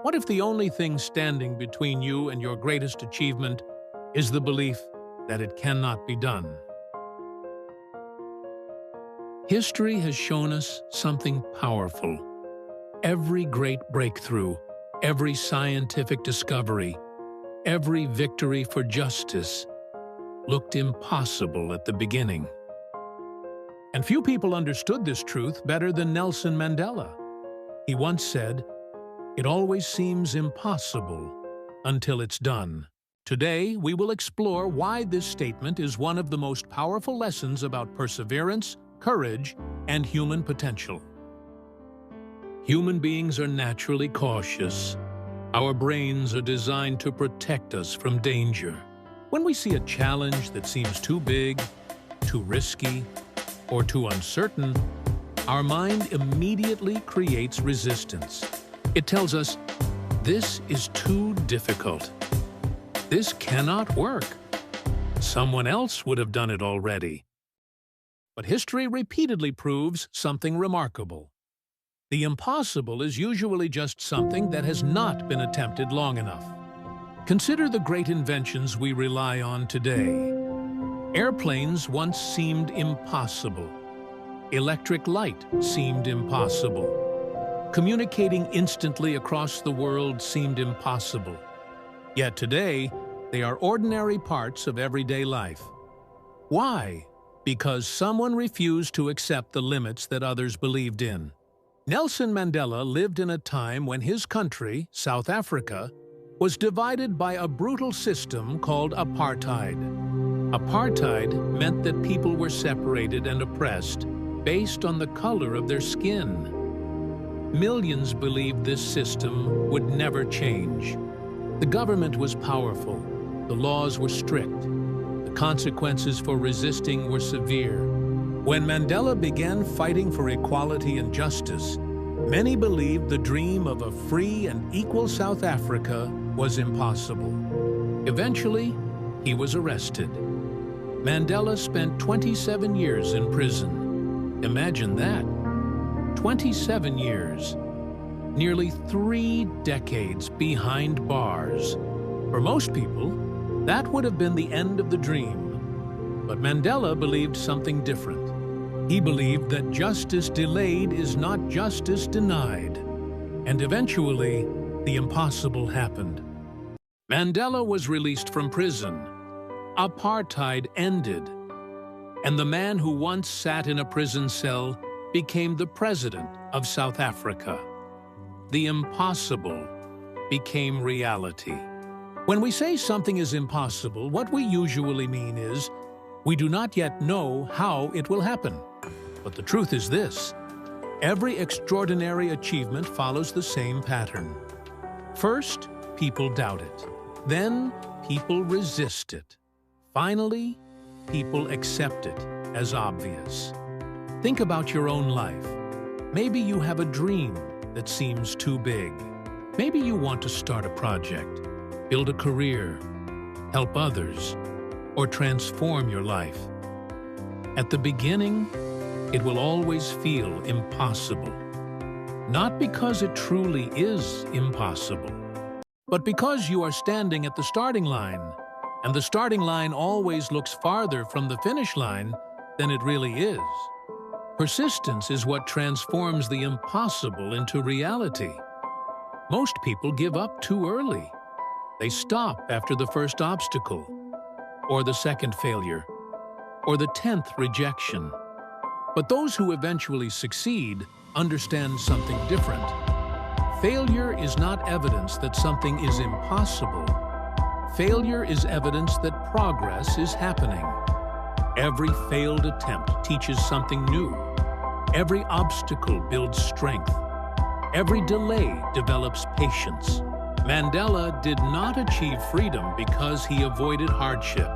What if the only thing standing between you and your greatest achievement is the belief that it cannot be done? History has shown us something powerful. Every great breakthrough, every scientific discovery, every victory for justice looked impossible at the beginning. And few people understood this truth better than Nelson Mandela. He once said, "It always seems impossible until it's done." Today, we will explore why this statement is one of the most powerful lessons about perseverance, courage, and human potential. Human beings are naturally cautious. Our brains are designed to protect us from danger. When we see a challenge that seems too big, too risky, or too uncertain, our mind immediately creates resistance. It tells us, "This is too difficult. This cannot work. Someone else would have done it already." But history repeatedly proves something remarkable. The impossible is usually just something that has not been attempted long enough. Consider the great inventions we rely on today. Airplanes once seemed impossible. Electric light seemed impossible. Communicating instantly across the world seemed impossible. Yet today, they are ordinary parts of everyday life. Why? Because someone refused to accept the limits that others believed in. Nelson Mandela lived in a time when his country, South Africa, was divided by a brutal system called apartheid. Apartheid meant that people were separated and oppressed based on the color of their skin. Millions believed this system would never change. The government was powerful, the laws were strict, the consequences for resisting were severe. When Mandela began fighting for equality and justice, many believed the dream of a free and equal South Africa was impossible. Eventually, he was arrested. Mandela spent 27 years in prison. Imagine that. 27 years. Nearly 3 decades behind bars. For most people, that would have been the end of the dream. But Mandela believed something different. He believed that justice delayed is not justice denied. And eventually, the impossible happened. Mandela was released from prison. Apartheid ended. And the man who once sat in a prison cell became the president of South Africa. The impossible became reality. When we say something is impossible, what we usually mean is, we do not yet know how it will happen. But the truth is this: every extraordinary achievement follows the same pattern. First, people doubt it. Then, people resist it. Finally, people accept it as obvious. Think about your own life. Maybe you have a dream that seems too big. Maybe you want to start a project, build a career, help others, or transform your life. At the beginning, it will always feel impossible. Not because it truly is impossible, but because you are standing at the starting line, and the starting line always looks farther from the finish line than it really is. Persistence is what transforms the impossible into reality. Most people give up too early. They stop after the first obstacle, or the second failure, or the 10th rejection. But those who eventually succeed understand something different. Failure is not evidence that something is impossible. Failure is evidence that progress is happening. Every failed attempt teaches something new. Every obstacle builds strength. Every delay develops patience. Mandela did not achieve freedom because he avoided hardship.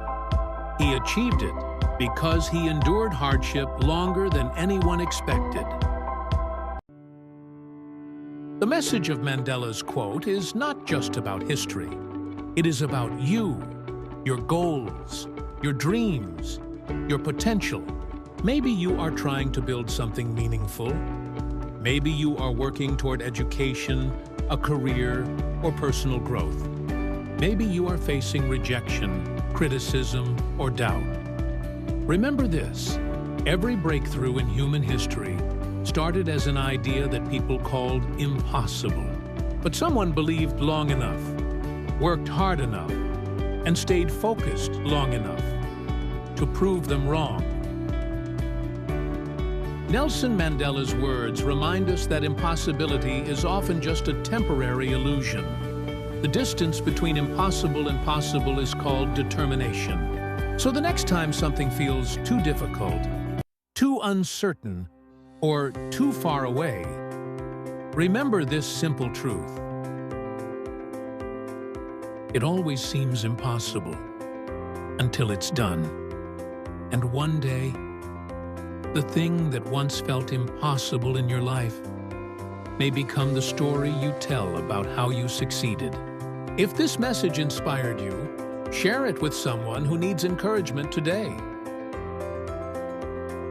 He achieved it because he endured hardship longer than anyone expected. The message of Mandela's quote is not just about history. It is about you, your goals, your dreams, your potential. Maybe you are trying to build something meaningful. Maybe you are working toward education, a career, or personal growth. Maybe you are facing rejection, criticism, or doubt. Remember this: every breakthrough in human history started as an idea that people called impossible. But someone believed long enough, worked hard enough, and stayed focused long enough to prove them wrong. Nelson Mandela's words remind us that impossibility is often just a temporary illusion. The distance between impossible and possible is called determination. So the next time something feels too difficult, too uncertain, or too far away, remember this simple truth. It always seems impossible until it's done. And one day, the thing that once felt impossible in your life may become the story you tell about how you succeeded. If this message inspired you, share it with someone who needs encouragement today.